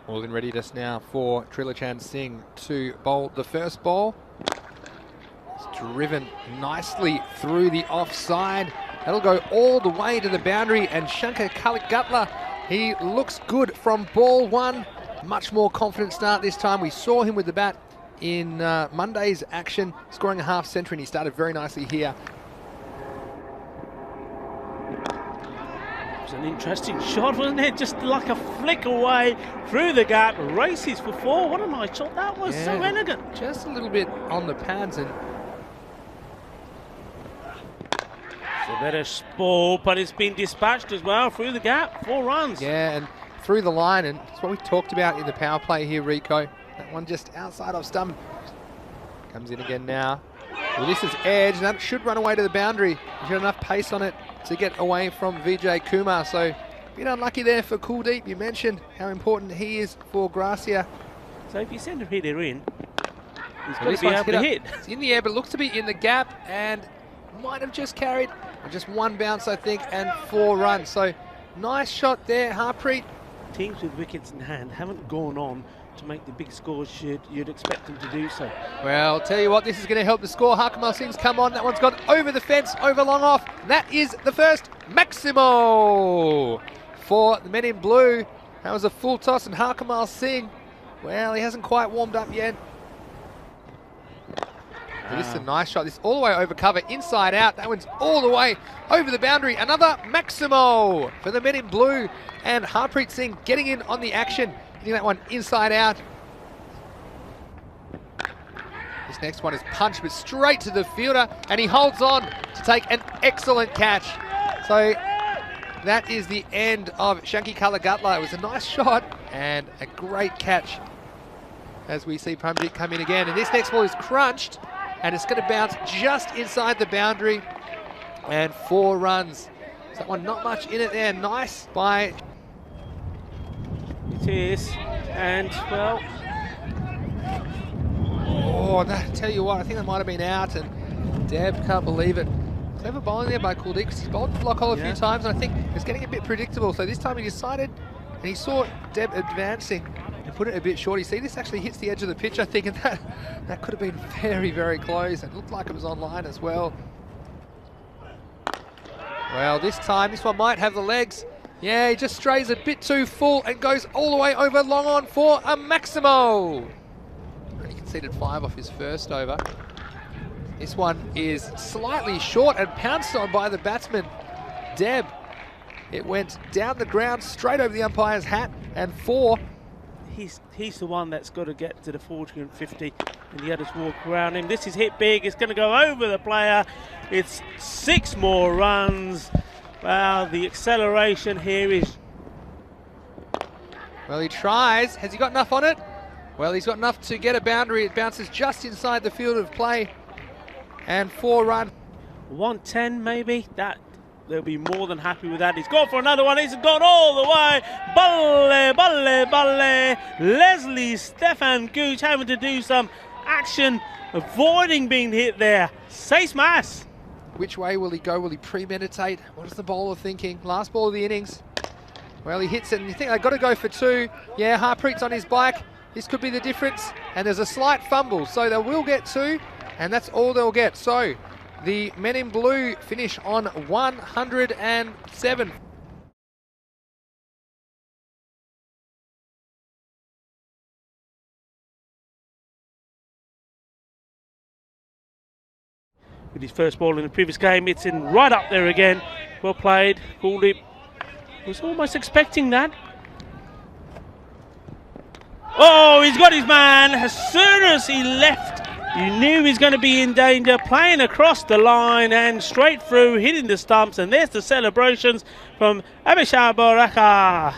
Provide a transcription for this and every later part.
All in readiness now for Trilochan Singh to bowl the first ball. It's driven nicely through the offside. That'll go all the way to the boundary, and Shankar Kaligutla, he looks good from ball one. Much more confident start this time. We saw him with the bat in Monday's action, scoring a half century, and he started very nicely here. It was an interesting shot, wasn't it? Just like a flick away through the gap, races for four. What a nice shot that was, so elegant. Just a little bit on the pads, and so better ball, but it's been dispatched as well through the gap, 4 runs. yeah, and through the line, and it's what we talked about in the power play here, Rico. That one just outside of stump. Comes in again now. Well, this is edge, and that should run away to the boundary. He's got enough pace on it to get away from Vijay Kumar. So, a bit unlucky there for Kuldeep. You mentioned how important he is for Gracia. So if you send a hitter in, he's Well, got to be able to hit. It's in the air, but looks to be in the gap, and might have just carried just 1 bounce, I think, and 4 runs. So, nice shot there, Harpreet. Teams with wickets in hand haven't gone on to make the big scores you'd expect them to do so. Well, I'll tell you what, this is going to help the score. Harkamal Singh's come on. That one's gone over the fence, over long off. That is the first Maximo for the men in blue. That was a full toss, and Harkamal Singh, well, he hasn't quite warmed up yet. But this is a nice shot. This is all the way over cover, inside out. That one's all the way over the boundary. Another Maximo for the men in blue. And Harpreet Singh getting in on the action. Hitting that one inside out. This next one is punched, but straight to the fielder. And he holds on to take an excellent catch. So that is the end of Shanky Kaligutla. It was a nice shot and a great catch. As we see Pramjit come in again. And this next ball is crunched, and it's going to bounce just inside the boundary, and 4 runs. So that one, not much in it there. Nice by... It is, and well... Oh, I tell you what, I think that might have been out, and Deb can't believe it. Clever bowling there by Kuldeep, because he's bowled the block hole a few times, and I think it's getting a bit predictable. So this time he decided, and he saw Deb advancing, and put it a bit short. You see, this actually hits the edge of the pitch, I think, and that could have been very, very close. It looked like it was on line as well. Well, this one might have the legs. Yeah, he just strays a bit too full and goes all the way over long on for a Maximo. He conceded 5 off his first over. This one is slightly short and pounced on by the batsman, Deb. It went down the ground, straight over the umpire's hat, and 4. He's the one that's got to get to the 40 and 50, and the others walk around him. This is hit big. It's going to go over the player. It's 6 more runs. Wow, the acceleration here is... Well, he tries. Has he got enough on it? Well, he's got enough to get a boundary. It bounces just inside the field of play, and 4 runs. 110 maybe. They'll be more than happy with that. He's gone for another one. He's gone all the way. Balle, balle, balle. Leslie Stefan Gooch having to do some action, avoiding being hit there. Say smash. Which way will he go? Will he premeditate? What is the bowler thinking? Last ball of the innings. Well, he hits it, and you think they've got to go for 2. Yeah, Harpreet's on his bike. This could be the difference. And there's a slight fumble, so they will get 2, and that's all they'll get. So the men in blue finish on 107. With his first ball in the previous game, it's in right up there again. Well played. Kuldeep was almost expecting that. Oh, he's got his man. As soon as he left, you knew he's going to be in danger. Playing across the line and straight through, hitting the stumps. And there's the celebrations from Abhishek Boraka.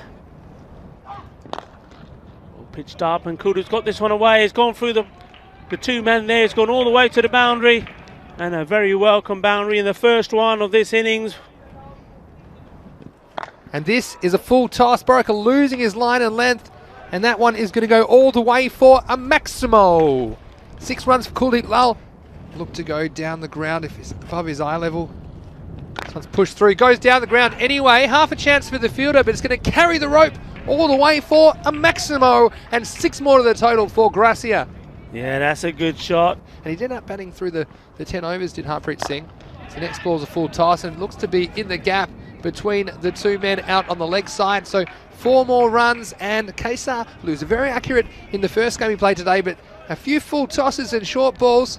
Pitched up, and Kudu's got this one away. He's gone through the 2 men there. He's gone all the way to the boundary. And a very welcome boundary in the first one of this innings. And this is a full toss. Boraka losing his line and length. And that one is going to go all the way for a Maximo. 6 runs for Kuldeep Lal. Look to go down the ground if it's above his eye level. This one's pushed through. Goes down the ground anyway. Half a chance for the fielder, but it's going to carry the rope all the way for a Maximo, and 6 more to the total for Gracia. Yeah, that's a good shot. And he did end up batting through the 10 overs, did Harpreet Singh. So next ball's a full toss, and looks to be in the gap between the two men out on the leg side. So 4 more runs, and Kesar was very accurate in the first game he played today, but a few full tosses and short balls.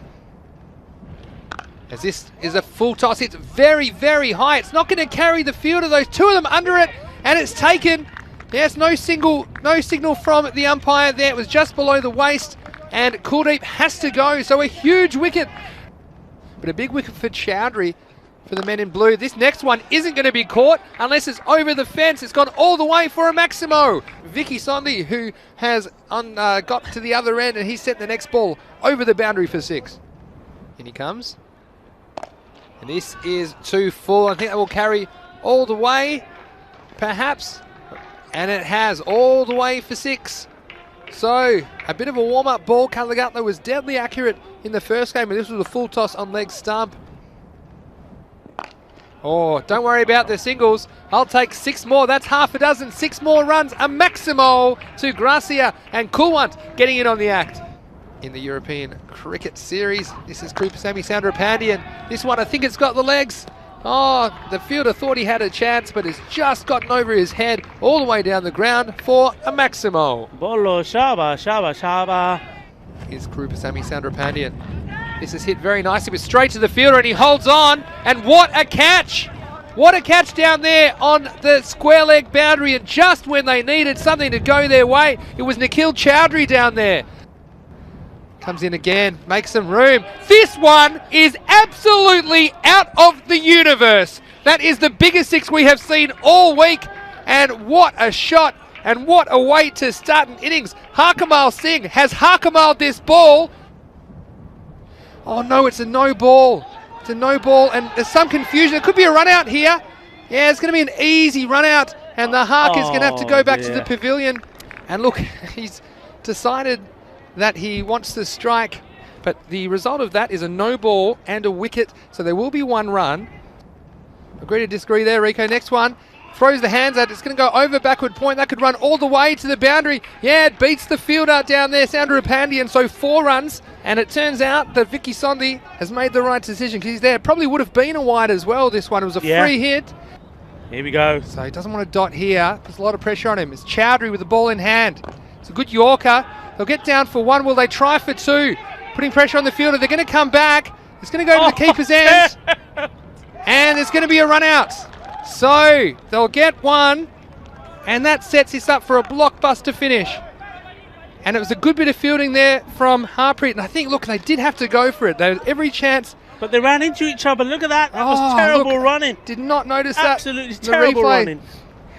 As this is a full toss, it's very, very high. It's not going to carry the fielder. Those 2 of them under it, and it's taken. There's no signal from the umpire there. It was just below the waist, and Kuldeep has to go. So a huge wicket, but a big wicket for Chowdhury for the men in blue. This next one isn't going to be caught unless it's over the fence. It's gone all the way for a Maximo. Vicky Sondi, who has got to the other end, and he sent the next ball over the boundary for 6. In he comes. And this is too full. I think that will carry all the way, perhaps. And it has all the way for 6. So a bit of a warm-up ball. Kalagutla was deadly accurate in the first game, but this was a full toss on leg stump. Oh, don't worry about the singles. I'll take 6 more. That's half a dozen. 6 more runs. A Maximo to Gracia, and Kulwant getting in on the act. In the European Cricket Series, this is Krupasamy Soundarapandyan. This one, I think it's got the legs. Oh, the fielder thought he had a chance, but it's just gotten over his head all the way down the ground for a Maximo. Bolo Shaba, Shaba, Shaba. Here's Krupasamy Soundarapandyan. This is hit very nicely, but straight to the fielder, and he holds on. And what a catch! What a catch down there on the square leg boundary, and just when they needed something to go their way, it was Nikhil Chowdhury down there. Comes in again, makes some room. This one is absolutely out of the universe. That is the biggest 6 we have seen all week. And what a shot, and what a way to start an innings. Harkamal Singh has Harkamal this ball. Oh no, it's a no ball. It's a no ball, and there's some confusion. It could be a run out here. Yeah, it's going to be an easy run out, and the Hark is going to have to go back to the pavilion. And look, he's decided that he wants to strike, but the result of that is a no ball and a wicket, so there will be 1 run. Agree to disagree there, Rico. Next one, throws the hands out. It's going to go over backward point. That could run all the way to the boundary. Yeah, it beats the fielder down there, Soundarapandyan, so 4 runs. And it turns out that Vicky Sondi has made the right decision, because he's there. Probably would have been a wide as well, this one. It was a free hit. Here we go. So he doesn't want to dot here. There's a lot of pressure on him. It's Chowdhury with the ball in hand. It's a good Yorker. They'll get down for 1. Will they try for 2? Putting pressure on the fielder. They're going to come back. It's going to go to the keeper's end. And there's going to be a run out. So they'll get 1. And that sets this up for a blockbuster finish. And it was a good bit of fielding there from Harpreet. And I think, look, they did have to go for it. They had every chance. But they ran into each other. Look at that. That was terrible running. Did not notice Absolutely that. Terrible running.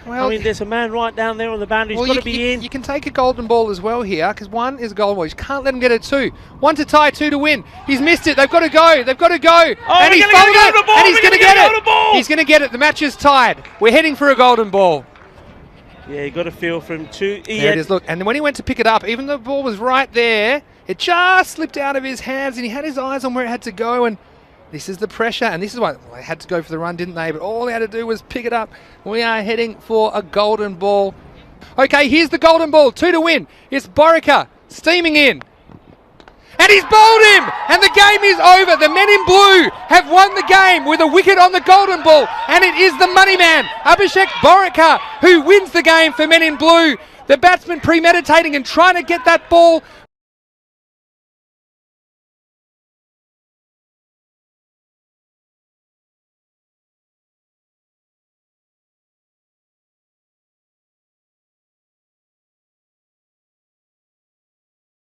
Well, I mean, there's a man right down there on the boundary. He's got to be in. You can take a golden ball as well here, because 1 is a golden ball. You can't let him get a 2. 1 to tie, 2 to win. He's missed it. They've got to go. They've got to go. Oh, and he's followed it. And he's going to get it. He's going to get it. The match is tied. We're heading for a golden ball. Yeah, you got a feel from 2. There it is. Look, and when he went to pick it up, even though the ball was right there, it just slipped out of his hands, and he had his eyes on where it had to go. And this is the pressure, and this is why they had to go for the run, didn't they? But all they had to do was pick it up. We are heading for a golden ball. Okay, here's the golden ball. 2 to win. It's Borica steaming in. And he's bowled him! And the game is over. The men in blue have won the game with a wicket on the golden ball. And it is the money man, Abhishek Borica, who wins the game for men in blue. The batsman premeditating and trying to get that ball